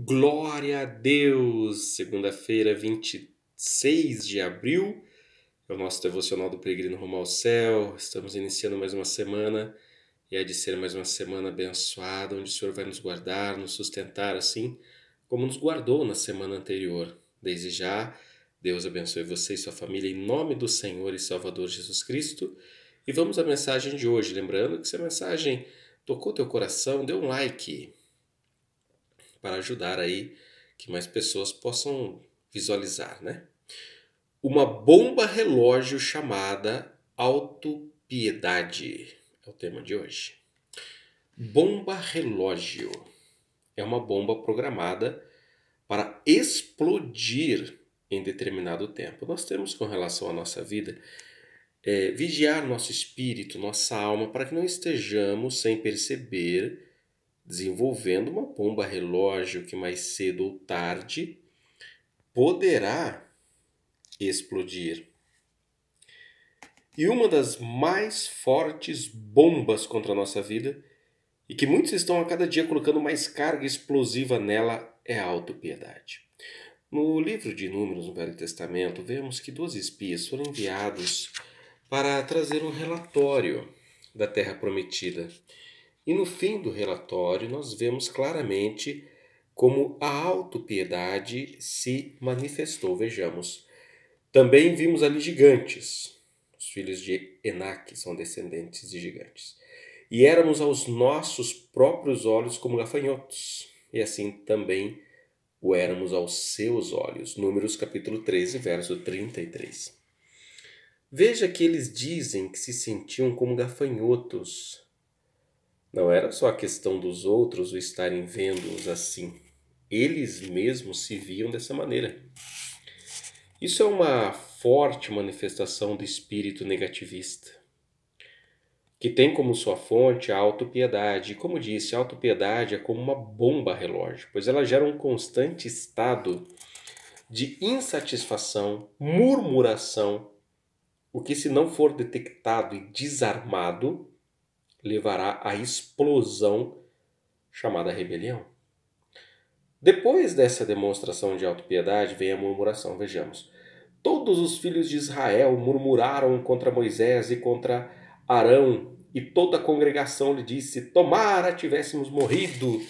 Glória a Deus! Segunda-feira, 26 de abril, é o nosso devocional do Peregrino Rumo ao Céu. Estamos iniciando mais uma semana e há de ser mais uma semana abençoada, onde o Senhor vai nos guardar, nos sustentar assim como nos guardou na semana anterior. Desde já, Deus abençoe você e sua família em nome do Senhor e Salvador Jesus Cristo. E vamos à mensagem de hoje, lembrando que se a mensagem tocou teu coração, dê um like para ajudar aí que mais pessoas possam visualizar, né? Uma bomba relógio chamada autopiedade é o tema de hoje. Bomba relógio é uma bomba programada para explodir em determinado tempo. Nós temos, com relação à nossa vida, vigiar nosso espírito, nossa alma, para que não estejamos sem perceber desenvolvendo uma bomba relógio que mais cedo ou tarde poderá explodir. E uma das mais fortes bombas contra a nossa vida, e que muitos estão a cada dia colocando mais carga explosiva nela, é a autopiedade. No livro de Números, no Velho Testamento, vemos que 12 espias foram enviados para trazer um relatório da Terra Prometida. E no fim do relatório nós vemos claramente como a autopiedade se manifestou. Vejamos. Também vimos ali gigantes. Os filhos de Enaque são descendentes de gigantes. E éramos aos nossos próprios olhos como gafanhotos. E assim também o éramos aos seus olhos. Números capítulo 13, verso 33. Veja que eles dizem que se sentiam como gafanhotos. Não era só a questão dos outros o estarem vendo-os assim. Eles mesmos se viam dessa maneira. Isso é uma forte manifestação do espírito negativista, que tem como sua fonte a autopiedade. E como disse, a autopiedade é como uma bomba relógio, pois ela gera um constante estado de insatisfação, murmuração, o que, se não for detectado e desarmado, levará à explosão chamada rebelião. Depois dessa demonstração de autopiedade vem a murmuração. Vejamos. Todos os filhos de Israel murmuraram contra Moisés e contra Arão, e toda a congregação lhe disse: tomara tivéssemos morrido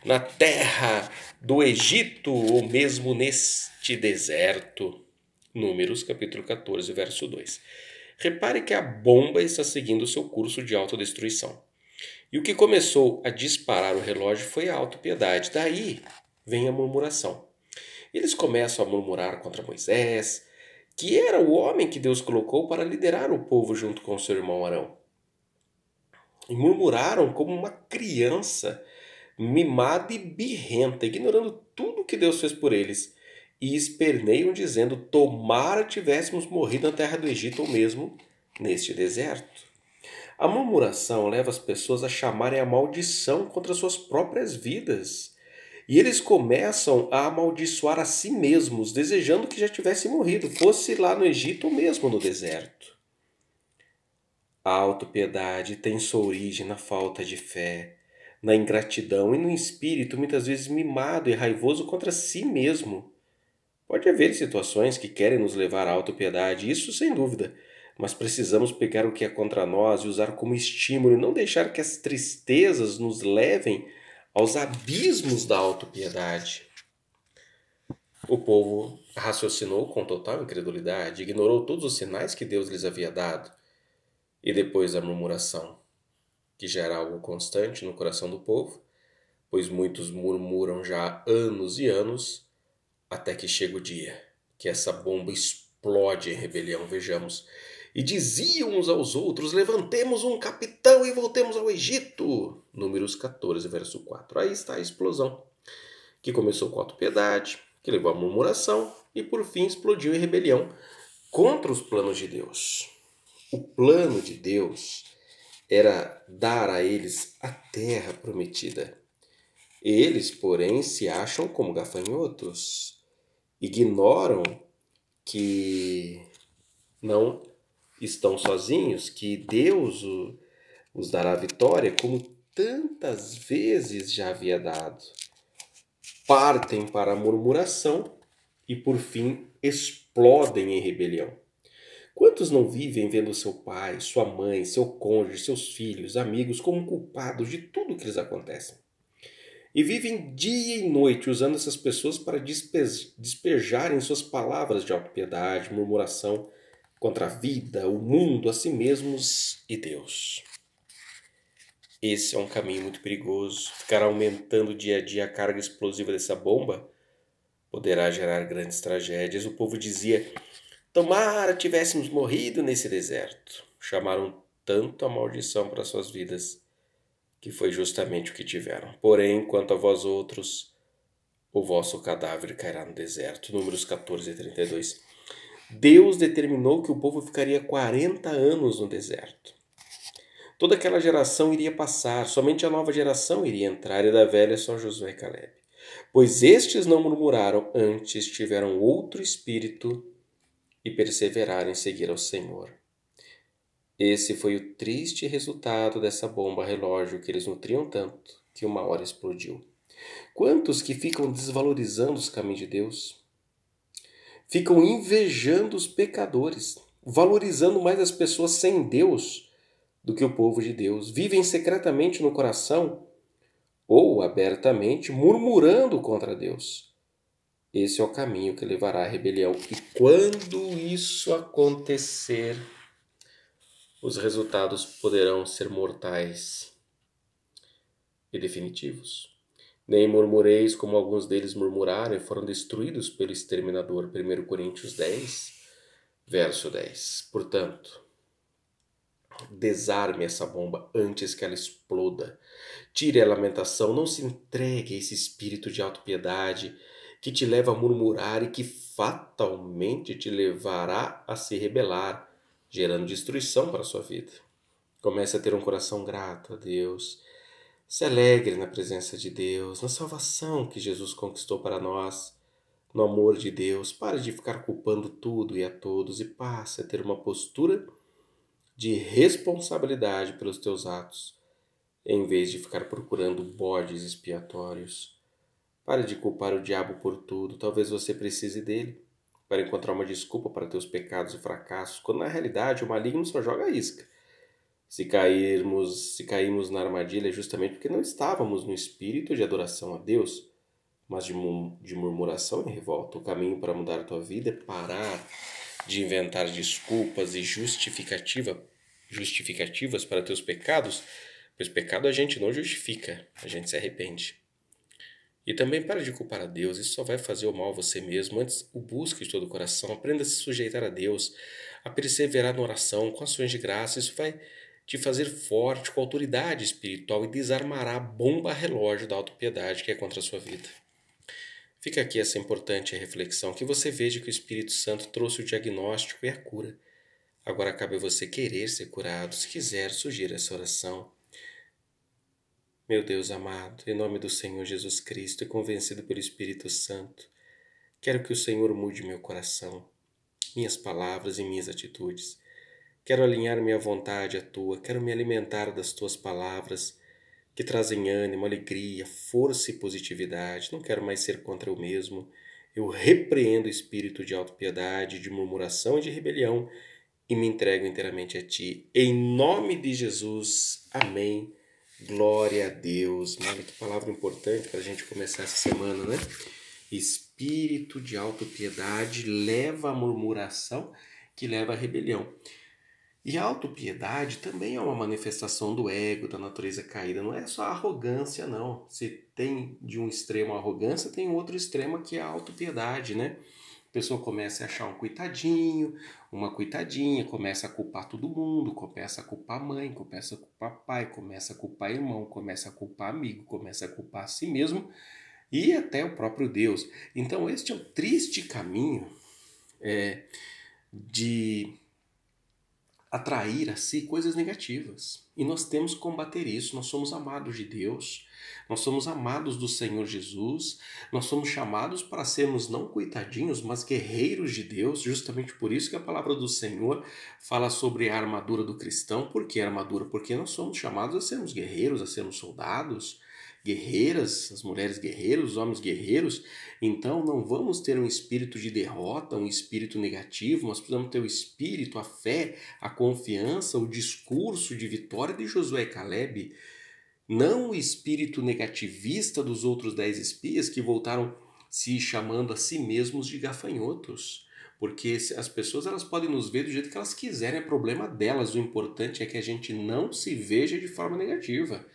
na terra do Egito, ou mesmo neste deserto. Números capítulo 14, verso 2. Repare que a bomba está seguindo o seu curso de autodestruição. E o que começou a disparar o relógio foi a autopiedade. Daí vem a murmuração. Eles começam a murmurar contra Moisés, que era o homem que Deus colocou para liderar o povo junto com seu irmão Arão. E murmuraram como uma criança mimada e birrenta, ignorando tudo que Deus fez por eles. E esperneiam dizendo: tomara tivéssemos morrido na terra do Egito ou mesmo neste deserto. A murmuração leva as pessoas a chamarem a maldição contra suas próprias vidas. E eles começam a amaldiçoar a si mesmos, desejando que já tivesse morrido, fosse lá no Egito ou mesmo no deserto. A autopiedade tem sua origem na falta de fé, na ingratidão e no espírito muitas vezes mimado e raivoso contra si mesmo. Pode haver situações que querem nos levar à autopiedade, isso sem dúvida, mas precisamos pegar o que é contra nós e usar como estímulo e não deixar que as tristezas nos levem aos abismos da autopiedade. O povo raciocinou com total incredulidade, ignorou todos os sinais que Deus lhes havia dado. E depois a murmuração, que gera algo constante no coração do povo, pois muitos murmuram já há anos e anos, até que chega o dia que essa bomba explode em rebelião. Vejamos. E diziam uns aos outros: levantemos um capitão e voltemos ao Egito. Números 14, verso 4. Aí está a explosão, que começou com autopiedade, que levou à murmuração e por fim explodiu em rebelião contra os planos de Deus. O plano de Deus era dar a eles a terra prometida. Eles, porém, se acham como gafanhotos, ignoram que não estão sozinhos, que Deus os dará vitória, como tantas vezes já havia dado. partem para a murmuração e, por fim, explodem em rebelião. Quantos não vivem vendo seu pai, sua mãe, seu cônjuge, seus filhos, amigos como culpados de tudo que lhes acontece? E vivem dia e noite usando essas pessoas para despejarem suas palavras de autopiedade, murmuração contra a vida, o mundo, a si mesmos e Deus. Esse é um caminho muito perigoso. Ficar aumentando dia a dia a carga explosiva dessa bomba poderá gerar grandes tragédias. O povo dizia: tomara tivéssemos morrido nesse deserto. Chamaram tanto a maldição para suas vidas, que foi justamente o que tiveram. Porém, quanto a vós outros, o vosso cadáver cairá no deserto. Números 14 e 32. Deus determinou que o povo ficaria 40 anos no deserto. Toda aquela geração iria passar, somente a nova geração iria entrar, e da velha só Josué e Caleb. Pois estes não murmuraram, antes tiveram outro espírito e perseveraram em seguir ao Senhor. Esse foi o triste resultado dessa bomba relógio que eles nutriam tanto, que uma hora explodiu. Quantos que ficam desvalorizando os caminhos de Deus? Ficam invejando os pecadores, valorizando mais as pessoas sem Deus do que o povo de Deus. Vivem secretamente no coração ou abertamente murmurando contra Deus. Esse é o caminho que levará à rebelião. E quando isso acontecer, os resultados poderão ser mortais e definitivos. Nem murmureis como alguns deles murmuraram e foram destruídos pelo exterminador. 1 Coríntios 10, verso 10. Portanto, desarme essa bomba antes que ela exploda. Tire a lamentação, não se entregue a esse espírito de autopiedade que te leva a murmurar e que fatalmente te levará a se rebelar, gerando destruição para a sua vida. Comece a ter um coração grato a Deus. Se alegre na presença de Deus, na salvação que Jesus conquistou para nós, no amor de Deus. Pare de ficar culpando tudo e a todos e passe a ter uma postura de responsabilidade pelos teus atos, em vez de ficar procurando bodes expiatórios. Pare de culpar o diabo por tudo. Talvez você precise dele para encontrar uma desculpa para teus pecados e fracassos, quando na realidade o maligno só joga a isca. Se caímos na armadilha é justamente porque não estávamos no espírito de adoração a Deus, mas de murmuração e revolta. O caminho para mudar a tua vida é parar de inventar desculpas e justificativas para teus pecados, pois pecado a gente não justifica, a gente se arrepende. E também para de culpar a Deus, isso só vai fazer o mal a você mesmo. Antes, o busque de todo o coração, aprenda a se sujeitar a Deus, a perseverar na oração, com ações de graça. Isso vai te fazer forte, com autoridade espiritual, e desarmará a bomba relógio da autopiedade que é contra a sua vida. Fica aqui essa importante reflexão, que você veja que o Espírito Santo trouxe o diagnóstico e a cura. Agora cabe a você querer ser curado. Se quiser, sugira essa oração. Meu Deus amado, em nome do Senhor Jesus Cristo e convencido pelo Espírito Santo, quero que o Senhor mude meu coração, minhas palavras e minhas atitudes. Quero alinhar minha vontade à tua, quero me alimentar das tuas palavras que trazem ânimo, alegria, força e positividade. Não quero mais ser contra eu mesmo. Eu repreendo o espírito de autopiedade, de murmuração e de rebelião e me entrego inteiramente a ti. Em nome de Jesus. Amém. Glória a Deus. Olha que palavra importante para a gente começar essa semana, né? Espírito de autopiedade leva à murmuração, que leva à rebelião. E a autopiedade também é uma manifestação do ego, da natureza caída. Não é só arrogância, não. Se tem de um extremo a arrogância, tem outro extremo que é a autopiedade, né? A pessoa começa a achar um coitadinho, uma coitadinha, começa a culpar todo mundo, começa a culpar a mãe, começa a culpar pai, começa a culpar irmão, começa a culpar amigo, começa a culpar a si mesmo e até o próprio Deus. Então este é o triste caminho de atrair a si coisas negativas. E nós temos que combater isso. Nós somos amados de Deus, nós somos amados do Senhor Jesus, nós somos chamados para sermos não coitadinhos, mas guerreiros de Deus. Justamente por isso que a palavra do Senhor fala sobre a armadura do cristão. Por que a armadura? Porque nós somos chamados a sermos guerreiros, a sermos soldados. guerreiras, as mulheres guerreiras, os homens guerreiros. Então não vamos ter um espírito de derrota, um espírito negativo, nós precisamos ter o espírito, a fé, a confiança, o discurso de vitória de Josué e Caleb, não o espírito negativista dos outros 10 espias que voltaram se chamando a si mesmos de gafanhotos. Porque as pessoas elas podem nos ver do jeito que elas quiserem, é problema delas. O importante é que a gente não se veja de forma negativa,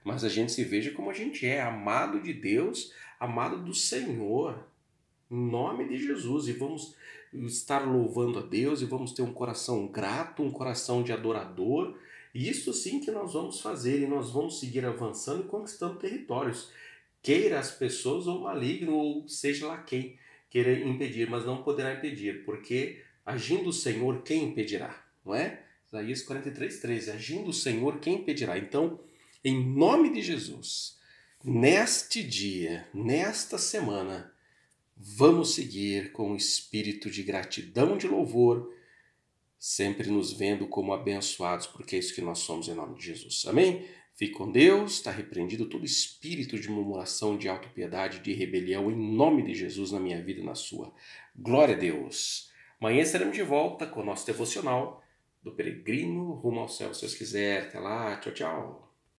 mas a gente se veja como a gente é, amado de Deus, amado do Senhor, em nome de Jesus. E vamos estar louvando a Deus e vamos ter um coração grato, um coração de adorador. E isso sim que nós vamos fazer, e nós vamos seguir avançando e conquistando territórios. Queira as pessoas ou maligno, ou seja lá quem queira impedir, mas não poderá impedir, porque agindo o Senhor, quem impedirá? Não é? Isaías 43:13, agindo o Senhor, quem impedirá? Então, em nome de Jesus, neste dia, nesta semana, vamos seguir com o espírito de gratidão, de louvor, sempre nos vendo como abençoados, porque é isso que nós somos em nome de Jesus. Amém? Fique com Deus, está repreendido todo espírito de murmuração, de autopiedade, de rebelião, em nome de Jesus, na minha vida e na sua. Glória a Deus. Amanhã estaremos de volta com o nosso devocional do Peregrino Rumo ao Céu, se Deus quiser. Até lá, tchau, tchau.